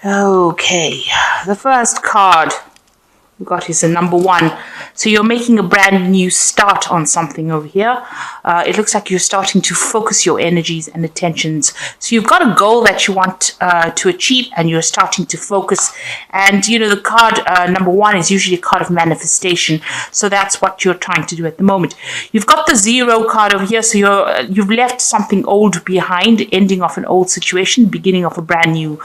Okay, the first card we got is a number 1. So you're making a brand new start on something over here. It looks like you're starting to focus your energies and attentions. So you've got a goal that you want to achieve, and you're starting to focus. And you know, the card number 1 is usually a card of manifestation. So that's what you're trying to do at the moment. You've got the 0 card over here. So you've left something old behind, ending off an old situation, beginning of a brand new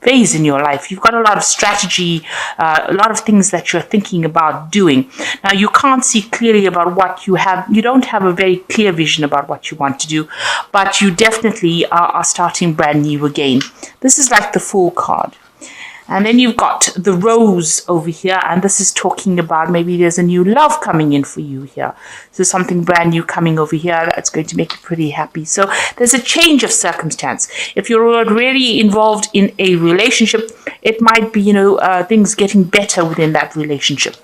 phase in your life. You've got a lot of strategy, a lot of things that you're thinking about doing. Now, you can't see clearly about what you have. You don't have a very clear vision about what you want to do, but you definitely are starting brand new again. This is like the Fool card. And then you've got the Rose over here, and this is talking about maybe there's a new love coming in for you here. So something brand new coming over here that's going to make you pretty happy. So there's a change of circumstance. If you're already involved in a relationship, it might be, things getting better within that relationship.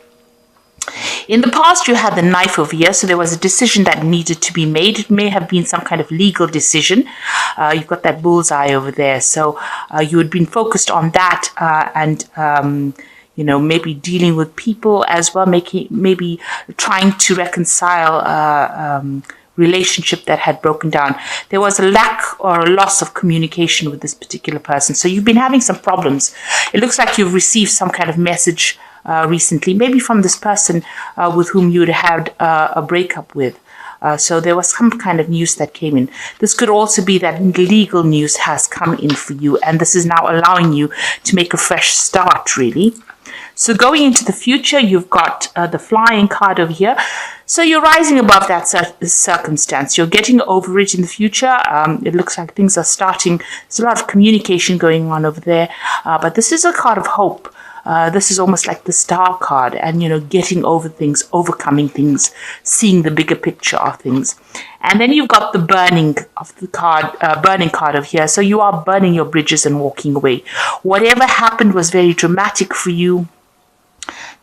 In the past, you had the Knife over here, so there was a decision that needed to be made. It may have been some kind of legal decision. You've got that bullseye over there, so you had been focused on that and maybe dealing with people as well, maybe trying to reconcile relationship that had broken down. There was a lack or a loss of communication with this particular person, so you've been having some problems. It looks like you've received some kind of message recently, maybe from this person with whom you'd had a breakup with. So there was some kind of news that came in. This could also be that legal news has come in for you, and this is now allowing you to make a fresh start, really. So going into the future, you've got the Flying card over here. So you're rising above that circumstance. You're getting over it in the future. It looks like things are starting. There's a lot of communication going on over there. But this is a card of hope. This is almost like the Star card, and getting over things, overcoming things, seeing the bigger picture of things. And then you've got the burning card over here. So you are burning your bridges and walking away. Whatever happened was very dramatic for you.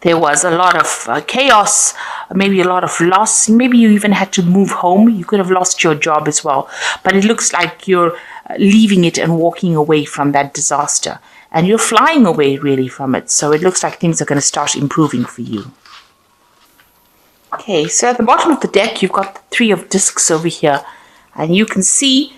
There was a lot of chaos, maybe a lot of loss. Maybe you even had to move home. You could have lost your job as well. But it looks like you're leaving it and walking away from that disaster. And you're flying away really from it. So it looks like things are going to start improving for you. Okay, so at the bottom of the deck, you've got the 3 of Discs over here. And you can see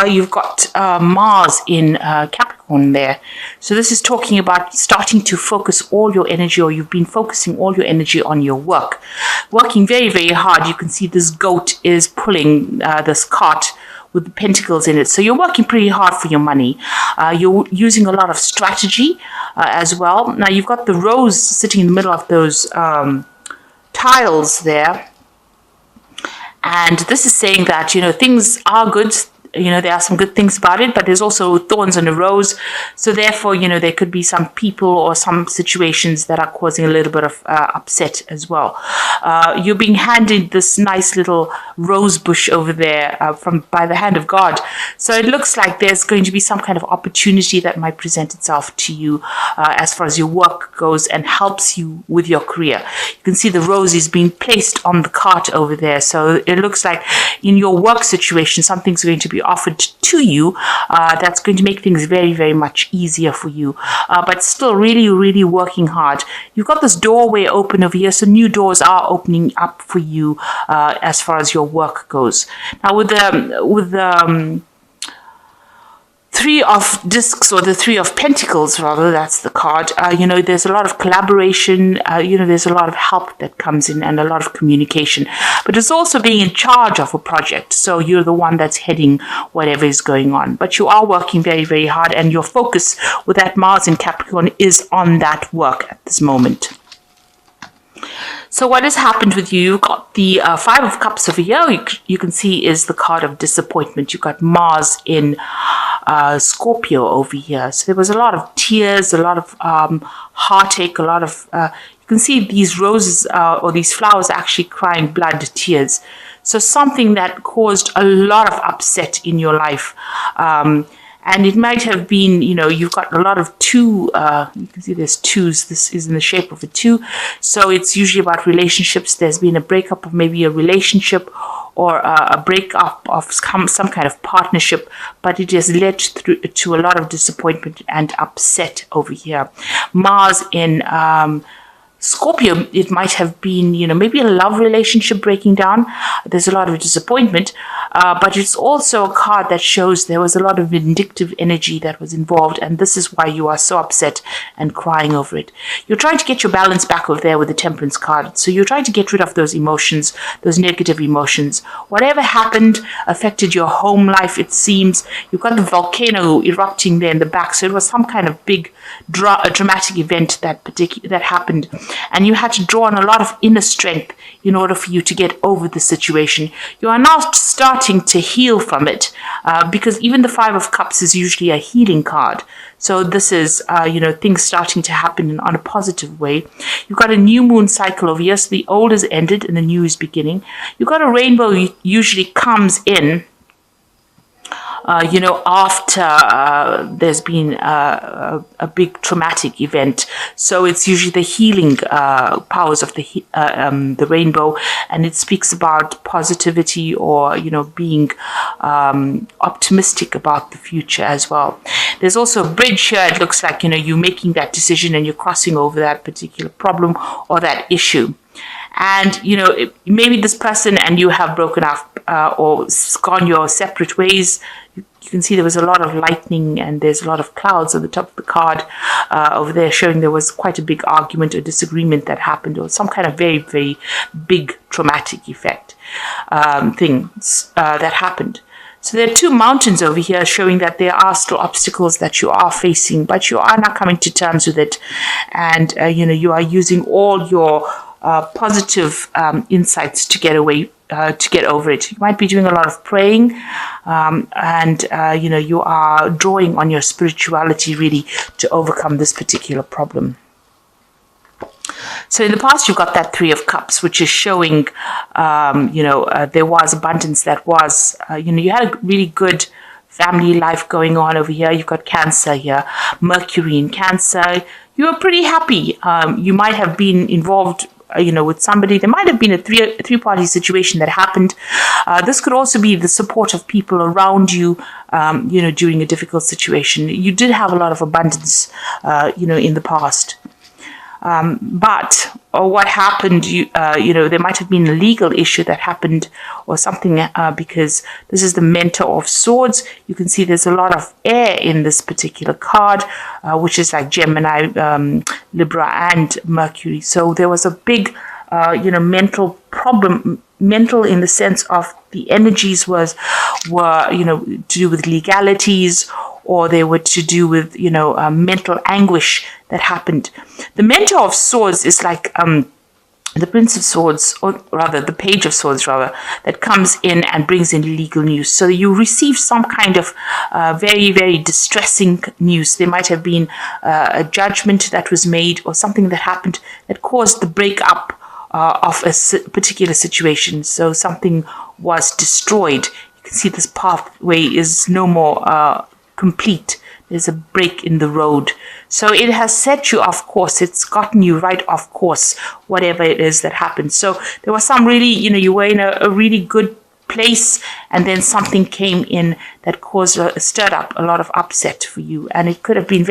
you've got Mars in Capricorn there. So this is talking about starting to focus all your energy, or you've been focusing all your energy on your work. Working very, very hard. You can see this goat is pulling this cart with the pentacles in it. So you're working pretty hard for your money. You're using a lot of strategy as well. Now you've got the Rose sitting in the middle of those tiles there. And this is saying that, things are good. There are some good things about it, but there's also thorns in a rose. So therefore, there could be some people or some situations that are causing a little bit of upset as well. You're being handed this nice little rose bush over there by the hand of God. So it looks like there's going to be some kind of opportunity that might present itself to you as far as your work goes, and helps you with your career. You can see the rose is being placed on the cart over there. So it looks like in your work situation, something's going to be offered to you that's going to make things very, very much easier for you, but still really, really working hard. You've got this doorway open over here, so new doors are opening up for you as far as your work goes. Now with the 3 of Discs, or the 3 of Pentacles rather, that's the card. There's a lot of collaboration, there's a lot of help that comes in, and a lot of communication. But it's also being in charge of a project. So you're the one that's heading whatever is going on. But you are working very, very hard, and your focus with that Mars in Capricorn is on that work at this moment. So what has happened with you? You've got the 5 of Cups over here. You can see is the card of disappointment. You've got Mars in Scorpio over here. So there was a lot of tears, a lot of heartache, a lot of... you can see these roses or these flowers actually crying blood tears. So something that caused a lot of upset in your life. And it might have been, you've got a lot of two, you can see there's twos. This is in the shape of a two. So it's usually about relationships. There's been a breakup of maybe a relationship, or a breakup of some kind of partnership, but it has led to a lot of disappointment and upset over here. Mars in Scorpio, it might have been, maybe a love relationship breaking down. There's a lot of disappointment, but it's also a card that shows there was a lot of vindictive energy that was involved, and this is why you are so upset and crying over it. You're trying to get your balance back over there with the Temperance card, so you're trying to get rid of those emotions, those negative emotions. Whatever happened affected your home life, it seems. You've got the volcano erupting there in the back, so it was some kind of big dramatic event that happened. And you had to draw on a lot of inner strength in order for you to get over the situation. You are now starting to heal from it, because even the Five of Cups is usually a healing card. So this is, things starting to happen on a positive way. You've got a new moon cycle over here, so the old is ended and the new is beginning. You've got a rainbow usually comes in after there's been a big traumatic event. So it's usually the healing powers of the rainbow, and it speaks about positivity, or, being optimistic about the future as well. There's also a bridge here. It looks like, you're making that decision and you're crossing over that particular problem or that issue. And, maybe this person and you have broken up or gone your separate ways. You can see there was a lot of lightning and there's a lot of clouds on the top of the card over there, showing there was quite a big argument or disagreement that happened, or some kind of very, very big traumatic effect that happened. So there are two mountains over here, showing that there are still obstacles that you are facing, but you are not coming to terms with it. And, you are using all your positive insights to get over it. You might be doing a lot of praying, and you are drawing on your spirituality really to overcome this particular problem. So in the past, you've got that Three of Cups, which is showing, there was abundance. That was, you had a really good family life going on over here. You've got Cancer here, Mercury in Cancer. You were pretty happy. You might have been involved with somebody. There might have been a three-party situation that happened. This could also be the support of people around you, during a difficult situation. You did have a lot of abundance, in the past. But what happened, there might have been a legal issue that happened or something, because this is the Mentor of Swords. You can see there's a lot of air in this particular card, which is like Gemini, Libra, and Mercury. So there was a big, mental problem, mental in the sense of the energies were, to do with legalities, or they were to do with, mental anguish that happened. The Mentor of Swords is like the Prince of Swords, or rather the Page of Swords, that comes in and brings in legal news. So you receive some kind of very, very distressing news. There might have been a judgment that was made, or something that happened that caused the breakup of a particular situation. So something was destroyed. You can see this pathway is no more complete. There's a break in the road. So it has set you off course. It's gotten you right off course, whatever it is that happened. So there was some really, you were in a really good place, and then something came in that stirred up a lot of upset for you. And it could have been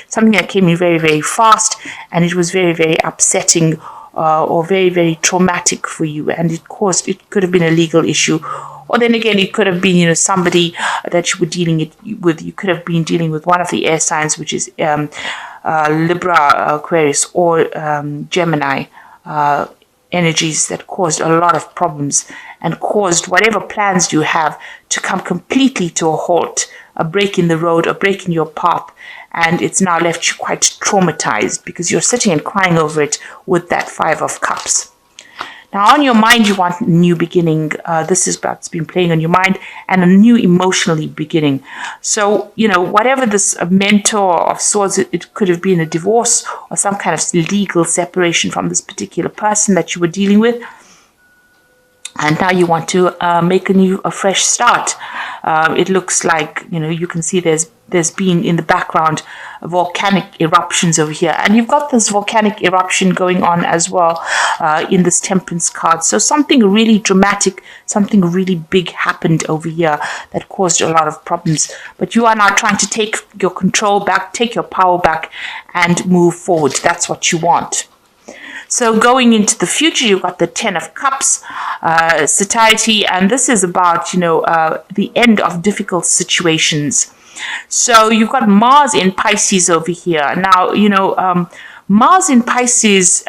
something that came in very, very fast, and it was very, very upsetting, or very, very traumatic for you. And it could have been a legal issue. Or then again, it could have been, somebody that you were dealing with. You could have been dealing with one of the air signs, which is Libra, Aquarius, or Gemini energies that caused a lot of problems and caused whatever plans you have to come completely to a halt, a break in the road, a break in your path. And it's now left you quite traumatized because you're sitting and crying over it with that Five of Cups. Now, on your mind, you want a new beginning. This is what's been playing on your mind, and a new emotionally beginning. So, whatever this Mentor of Swords, it could have been a divorce or some kind of legal separation from this particular person that you were dealing with. And now you want to make a fresh start. It looks like, you can see there's there's been in the background volcanic eruptions over here, and you've got this volcanic eruption going on as well in this Temperance card. So something really dramatic, something really big happened over here that caused a lot of problems, but you are now trying to take your control back, take your power back, and move forward. That's what you want. So going into the future, you've got the Ten of Cups, satiety, and this is about, the end of difficult situations. So you've got Mars in Pisces over here. Now, Mars in Pisces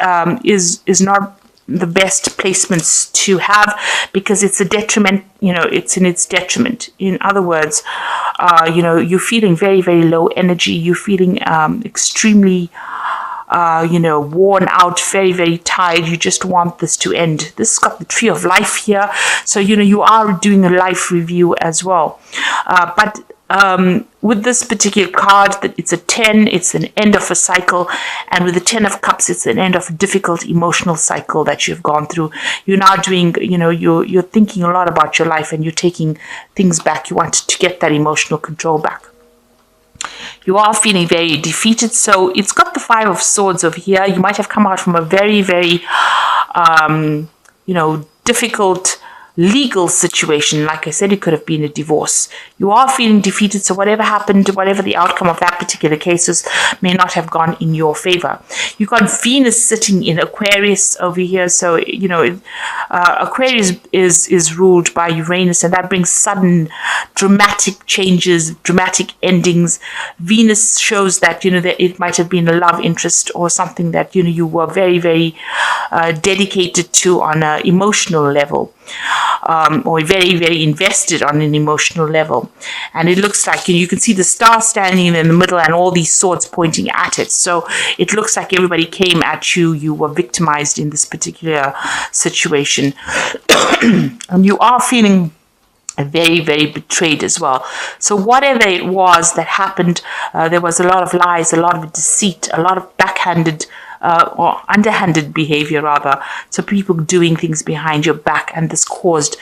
is not the best placements to have, because it's a detriment, it's in its detriment. In other words, you're feeling very, very low energy. You're feeling extremely worn out, very, very tired. You just want this to end. This has got the Tree of Life here. So, you are doing a life review as well. But with this particular card, that it's a 10, it's an end of a cycle. And with the 10 of Cups, it's an end of a difficult emotional cycle that you've gone through. You're now doing, you're thinking a lot about your life, and you're taking things back. You want to get that emotional control back. You are feeling very defeated. So it's got the Five of Swords over here. You might have come out from a very, very, difficult legal situation. Like I said, it could have been a divorce. You are feeling defeated. So whatever happened, whatever the outcome of that particular case is, may not have gone in your favor. You've got Venus sitting in Aquarius over here. So, Aquarius is ruled by Uranus, and that brings sudden dramatic changes, dramatic endings. Venus shows that, that it might have been a love interest or something that, you were very, very dedicated to on an emotional level. Or very, very invested on an emotional level. And it looks like, you can see the star standing in the middle and all these swords pointing at it. So it looks like everybody came at you. You were victimized in this particular situation. And you are feeling very, very betrayed as well. So whatever it was that happened, there was a lot of lies, a lot of deceit, a lot of backhanded or underhanded behavior rather. So people doing things behind your back, and this caused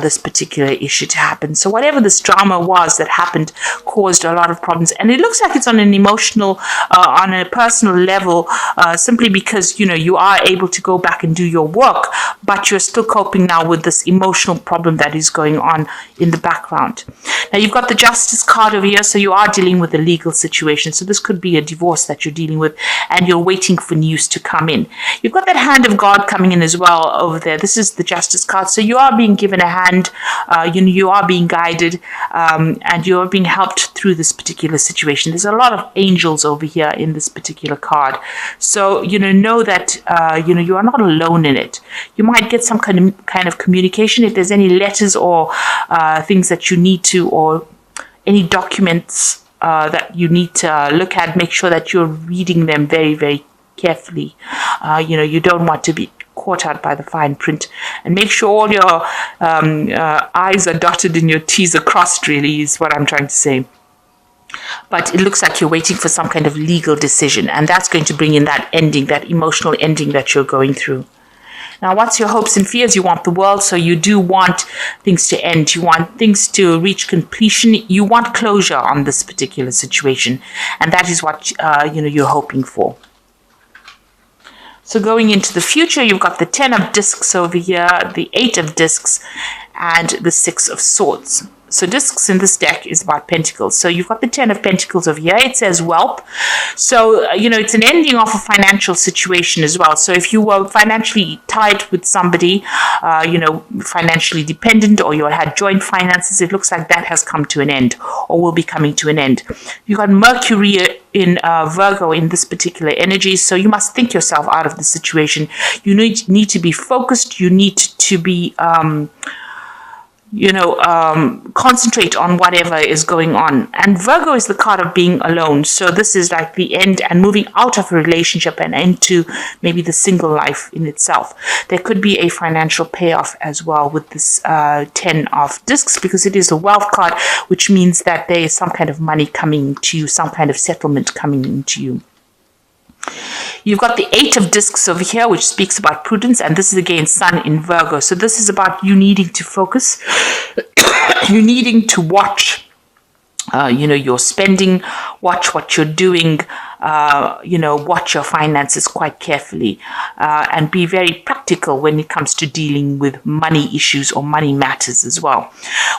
this particular issue to happen. So whatever this drama was that happened caused a lot of problems, and it looks like it's on an emotional, on a personal level, simply because you are able to go back and do your work, but you're still coping now with this emotional problem that is going on in the background. Now you've got the Justice card over here, so you are dealing with a legal situation. So this could be a divorce that you're dealing with, and you're waiting for news to come in. You've got that Hand of God coming in as well over there. This is the Justice card. So you are being given a hand, you are being guided, and you are being helped through this particular situation. There's a lot of angels over here in this particular card. So, know that, you are not alone in it. You might get some kind of communication if there's any letters or things that you need to, or any documents that you need to look at. Make sure that you're reading them very, very carefully. You don't want to be caught out by the fine print, and make sure all your I's are dotted and your T's are crossed, really, is what I'm trying to say. But it looks like you're waiting for some kind of legal decision, and that's going to bring in that ending, that emotional ending that you're going through. Now, what's your hopes and fears? You want the world, so you do want things to end. You want things to reach completion. You want closure on this particular situation, and that is what you're hoping for. So going into the future, you've got the 10 of discs over here, the 8 of discs, and the 6 of swords. So discs in this deck is about pentacles. So you've got the 10 of pentacles over here. It says wealth. So, it's an ending of a financial situation as well. So if you were financially tied with somebody, financially dependent, or you had joint finances, it looks like that has come to an end, or will be coming to an end. You've got Mercury in Virgo in this particular energy. So you must think yourself out of the situation. You need to be focused. You need to be concentrate on whatever is going on. And Virgo is the card of being alone. So this is like the end and moving out of a relationship and into maybe the single life in itself. There could be a financial payoff as well with this 10 of discs, because it is a wealth card, which means that there is some kind of money coming to you, some kind of settlement coming into you. You've got the 8 of discs over here, which speaks about prudence, and this is again Sun in Virgo. So this is about you needing to focus, you needing to watch your spending, watch what you're doing, watch your finances quite carefully, and be very practical when it comes to dealing with money issues or money matters as well.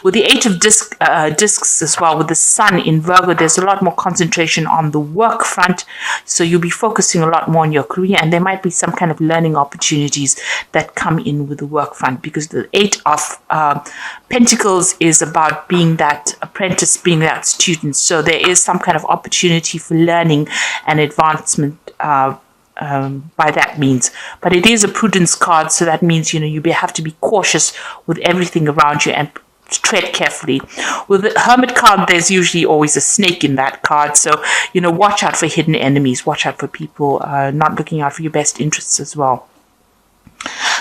With the Eight of Discs as well, with the Sun in Virgo, there's a lot more concentration on the work front, so you'll be focusing a lot more on your career, and there might be some kind of learning opportunities that come in with the work front, because the Eight of Pentacles is about being that apprentice, being that student. So there is some kind of opportunity for learning and advancement by that means. But it is a prudence card, so that means you have to be cautious with everything around you and tread carefully. With the Hermit card, there's usually always a snake in that card, so watch out for hidden enemies, watch out for people not looking out for your best interests as well.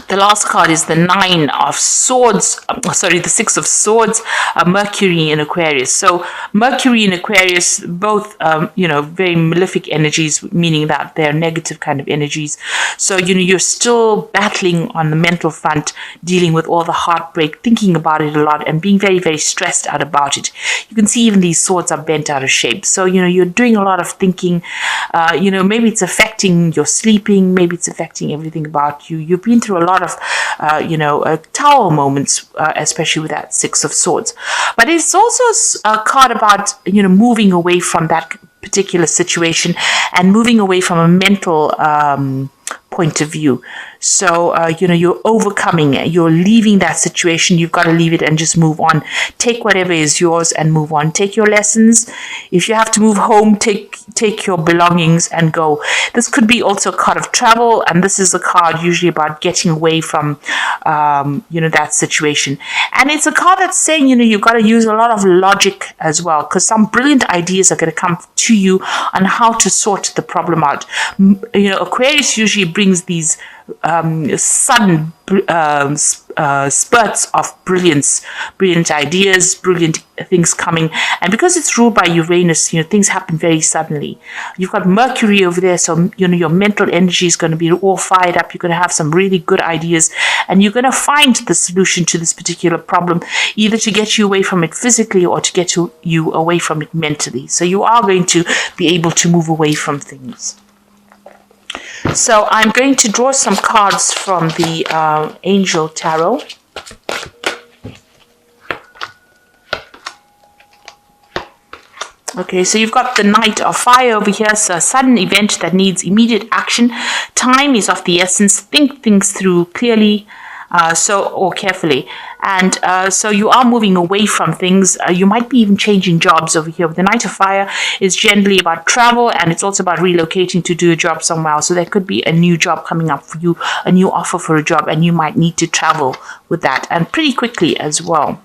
The last card is the Nine of Swords, the Six of Swords, Mercury in Aquarius. So Mercury in Aquarius, both, very malefic energies, meaning that they're negative kind of energies. So, you're still battling on the mental front, dealing with all the heartbreak, thinking about it a lot and being very, very stressed out about it. You can see even these swords are bent out of shape. So, you're doing a lot of thinking, maybe it's affecting your sleeping, maybe it's affecting everything about you. You've been through a lot of, tower moments, especially with that Six of Swords. But it's also a card about, moving away from that particular situation and moving away from a mental point of view. So, you're overcoming it. You're leaving that situation. You've got to leave it and just move on. Take whatever is yours and move on. Take your lessons. If you have to move home, take your belongings and go. This could be also a card of travel, and this is a card usually about getting away from, that situation. And it's a card that's saying, you've got to use a lot of logic as well, because some brilliant ideas are going to come to you on how to sort the problem out. Aquarius usually brings these sudden spurts of brilliant ideas, brilliant things coming. And because it's ruled by Uranus, things happen very suddenly. You've got Mercury over there, so your mental energy is going to be all fired up. You're going to have some really good ideas, and you're going to find the solution to this particular problem, either to get you away from it physically or to get you away from it mentally. So you are going to be able to move away from things. So I'm going to draw some cards from the Angel Tarot. Okay, so you've got the Knight of Fire over here, so a sudden event that needs immediate action. Time is of the essence. Think things through clearly, or carefully. And so you are moving away from things. You might be even changing jobs over here. The Knight of Fire is generally about travel, and it's also about relocating to do a job somewhere else. So there could be a new job coming up for you, a new offer for a job, and you might need to travel with that, and pretty quickly as well.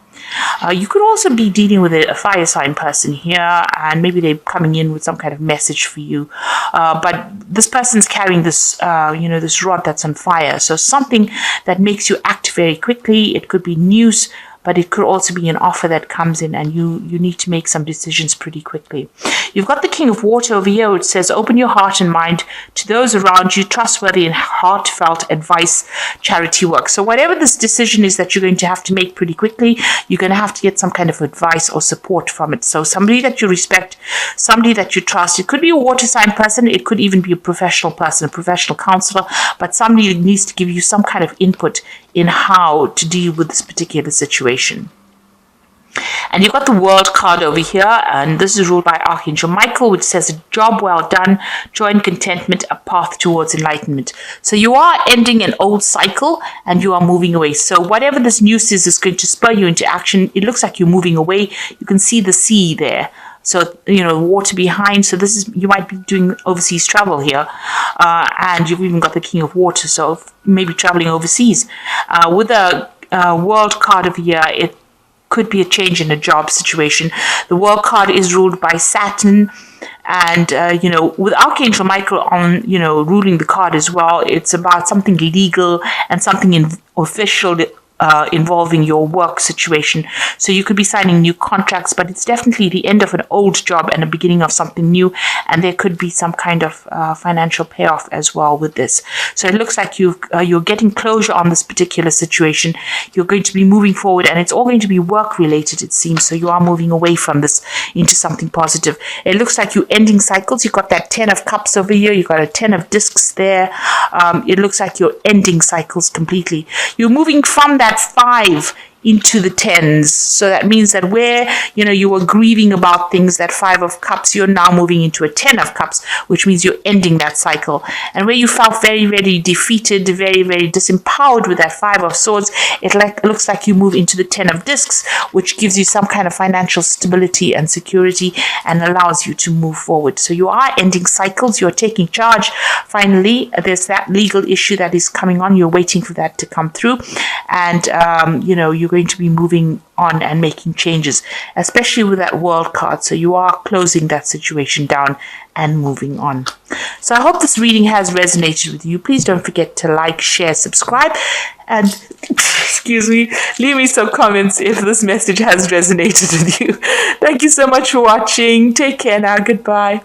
You could also be dealing with a fire sign person here, and maybe they're coming in with some kind of message for you. But this person's carrying this, this rod that's on fire. So something that makes you act very quickly. It could be news, but it could also be an offer that comes in, and you need to make some decisions pretty quickly. You've got the King of Water over here, which says, open your heart and mind to those around you, trustworthy and heartfelt advice, charity work. So whatever this decision is that you're going to have to make pretty quickly, you're going to have to get some kind of advice or support from it. So somebody that you respect, somebody that you trust. It could be a water sign person. It could even be a professional person, a professional counselor, but somebody that needs to give you some kind of input in how to deal with this particular situation. And you've got the World card over here, and this is ruled by Archangel Michael, which says, a job well done, joy and contentment, a path towards enlightenment. So you are ending an old cycle and you are moving away. So whatever this news is going to spur you into action. It looks like you're moving away. You can see the sea there. So, water behind. So you might be doing overseas travel here. And you've even got the King of Water. So maybe traveling overseas. With the World card of the year, it could be a change in a job situation. The World card is ruled by Saturn. And, with Archangel Michael on, ruling the card as well, it's about something legal and something official involving your work situation. So you could be signing new contracts, but it's definitely the end of an old job and the beginning of something new. and there could be some kind of financial payoff as well with this. So it looks like you're getting closure on this particular situation. You're going to be moving forward, and it's all going to be work related, it seems. So you are moving away from this into something positive. It looks like you're ending cycles. You've got that 10 of cups over here. You've got a 10 of discs there. It looks like you're ending cycles completely. You're moving from that 5 into the 10s. So that means that where, you were grieving about things, that 5 of cups, you're now moving into a 10 of cups, which means you're ending that cycle. And where you felt very, very defeated, very, very disempowered with that 5 of swords, it looks like you move into the 10 of discs, which gives you some kind of financial stability and security and allows you to move forward. So you are ending cycles. You're taking charge. Finally, there's that legal issue that is coming on. You're waiting for that to come through. And, you're going to be moving on and making changes, especially with that World card. So you are closing that situation down and moving on. So I hope this reading has resonated with you. Please don't forget to like, share, subscribe, and excuse me, leave me some comments if this message has resonated with you. Thank you so much for watching. Take care now. Goodbye.